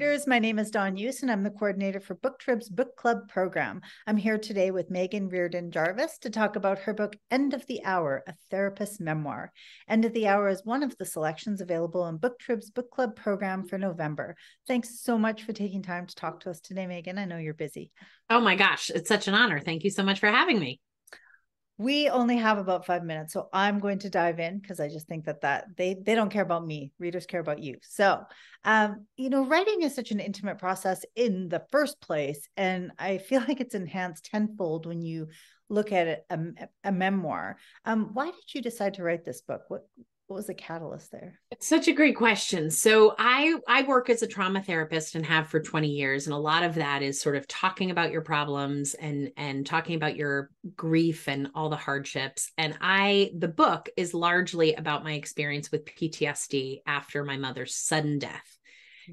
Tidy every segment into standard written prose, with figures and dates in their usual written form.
readers. My name is Dawn Hughes, and I'm the coordinator for Booktrib's book club program. I'm here today with Meghan Riordan Jarvis to talk about her book, End of the Hour, a Therapist's Memoir. End of the Hour is one of the selections available in Booktrib's book club program for November. Thanks so much for taking time to talk to us today, Meghan. I know you're busy. Oh my gosh, it's such an honor. Thank you so much for having me. We only have about 5 minutes, so I'm going to dive in because I just think that they don't care about me. Readers care about you. So, writing is such an intimate process in the first place, and I feel like it's enhanced tenfold when you look at it, a memoir. Why did you decide to write this book? What was the catalyst there? It's such a great question. So I work as a trauma therapist and have for 20 years. And a lot of that is sort of talking about your problems and talking about your grief and all the hardships. And the book is largely about my experience with PTSD after my mother's sudden death.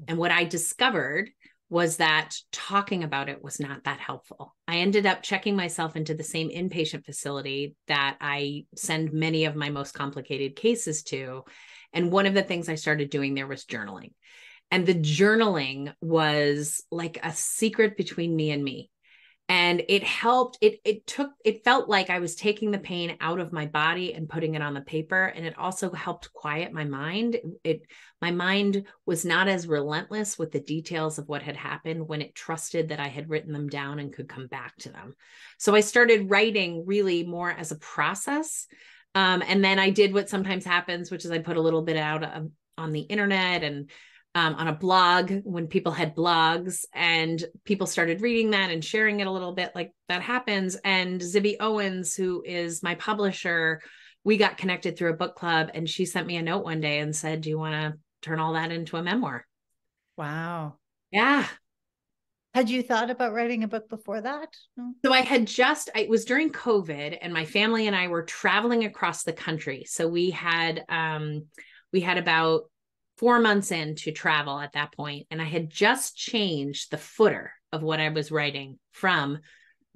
And what I discovered was that talking about it was not that helpful. I ended up checking myself into the same inpatient facility that I send many of my most complicated cases to. And one of the things I started doing there was journaling. And the journaling was like a secret between me and me. And it helped. It felt like I was taking the pain out of my body and putting it on the paper. And it also helped quiet my mind. My mind was not as relentless with the details of what had happened when it trusted that I had written them down and could come back to them. So I started writing really more as a process. And then I did what sometimes happens, which is I put a little bit out on the internet and on a blog when people had blogs, and people started reading that and sharing it a little bit, like that happens. And Zibby Owens, who is my publisher, we got connected through a book club, and she sent me a note one day and said, do you want to turn all that into a memoir? Wow. Yeah. Had you thought about writing a book before that? No? So it was during COVID, and my family and I were traveling across the country. So we had about 4 months into travel at that point, and I had just changed the footer of what I was writing from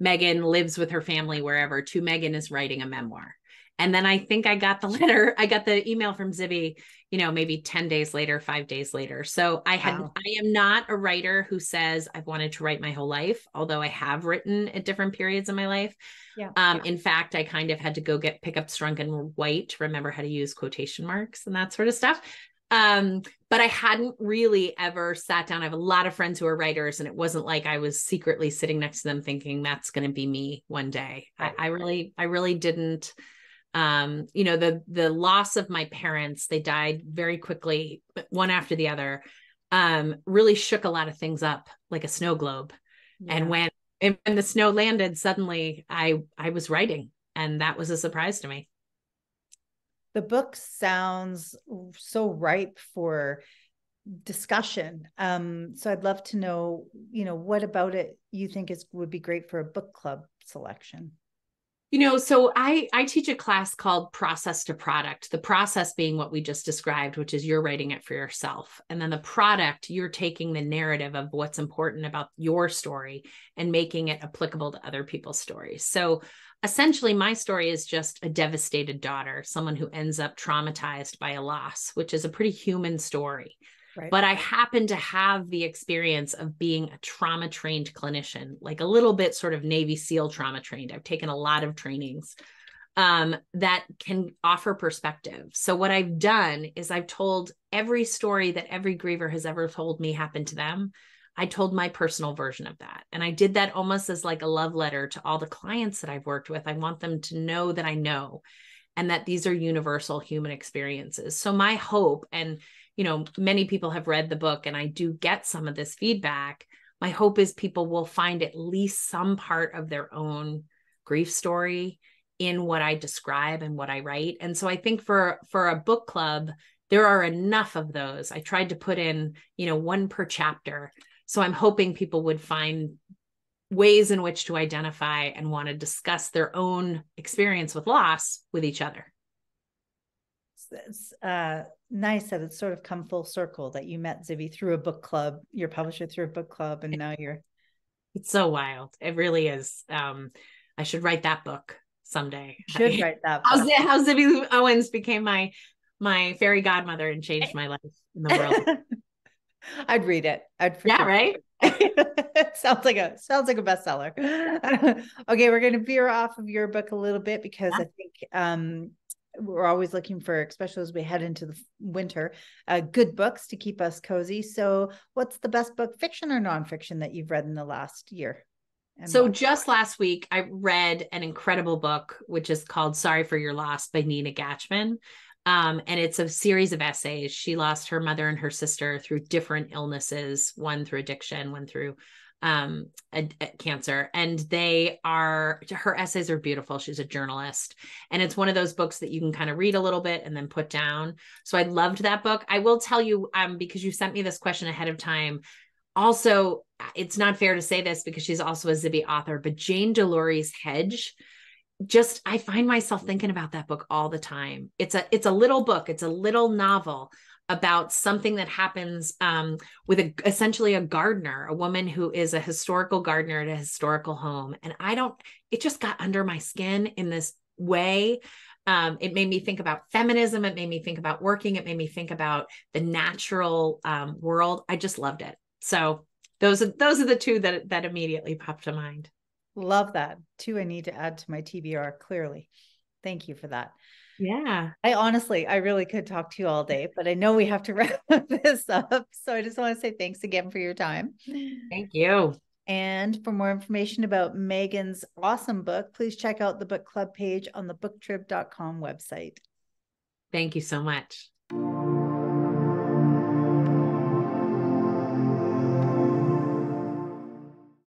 Meghan lives with her family wherever to Meghan is writing a memoir. And then I think I got the email from Zibby, maybe 10 days later, 5 days later. So I am not a writer who says I've wanted to write my whole life, although I have written at different periods in my life. Yeah. In fact, I kind of had to go pick up Strunk and White to remember how to use quotation marks and that sort of stuff. But I hadn't really ever sat down. I have a lot of friends who are writers, and it wasn't like I was secretly sitting next to them thinking that's going to be me one day. Right. I really didn't. The loss of my parents, they died very quickly, one after the other, really shook a lot of things up like a snow globe. Yeah. And when the snow landed, suddenly I was writing, and that was a surprise to me. The book sounds so ripe for discussion. So I'd love to know, what about it you think would be great for a book club selection? So I teach a class called Process to Product, the process being what we just described, which is you're writing it for yourself. And then the product, you're taking the narrative of what's important about your story and making it applicable to other people's stories. So essentially, my story is just a devastated daughter, someone who ends up traumatized by a loss, which is a pretty human story. Right. But I happen to have the experience of being a trauma-trained clinician, like a little bit sort of Navy SEAL trauma-trained. I've taken a lot of trainings that can offer perspective. So what I've done is I've told every story that every griever has ever told me happened to them. I told my personal version of that. And I did that almost as like a love letter to all the clients that I've worked with. I want them to know that I know, and that these are universal human experiences. So my hope, and many people have read the book, and I do get some of this feedback. My hope is people will find at least some part of their own grief story in what I describe and what I write. And so I think for a book club, there are enough of those. I tried to put in, one per chapter. So I'm hoping people would find ways in which to identify and want to discuss their own experience with loss with each other. It's nice that it's sort of come full circle, that you met Zibby through a book club, your publisher through a book club, and now it's so wild. It really is. I should write that book someday. Should write that book. How Zibby Owens became my fairy godmother and changed my life in the world. I'd read it. I'd for Yeah, sure. right. It sounds like a bestseller. Okay, we're going to veer off of your book a little bit because Yeah. I think we're always looking for, especially as we head into the winter, good books to keep us cozy. So, what's the best book, fiction or nonfiction, that you've read in the last year, and So why? just last week, I read an incredible book, which is called Sorry for Your Loss by Nina Gatchman. And it's a series of essays. She lost her mother and her sister through different illnesses, one through addiction, one through a cancer. And her essays are beautiful. She's a journalist. And it's one of those books that you can kind of read a little bit and then put down. So I loved that book. I will tell you, because you sent me this question ahead of time, also, it's not fair to say this because she's also a Zibby author, but Jane Delorey's Hedge, just I find myself thinking about that book all the time. It's a little book, it's a little novel about something that happens with essentially a gardener, a woman who is a historical gardener at a historical home. And it just got under my skin in this way. It made me think about feminism. It made me think about working. It made me think about the natural world. I just loved it. So those are the two that immediately popped to mind. Love that. Two I need to add to my TBR, clearly. Thank you for that. Yeah. I really could talk to you all day, but I know we have to wrap this up. So I just want to say thanks again for your time. Thank you. And for more information about Meghan's awesome book, please check out the book club page on the booktrib.com website. Thank you so much.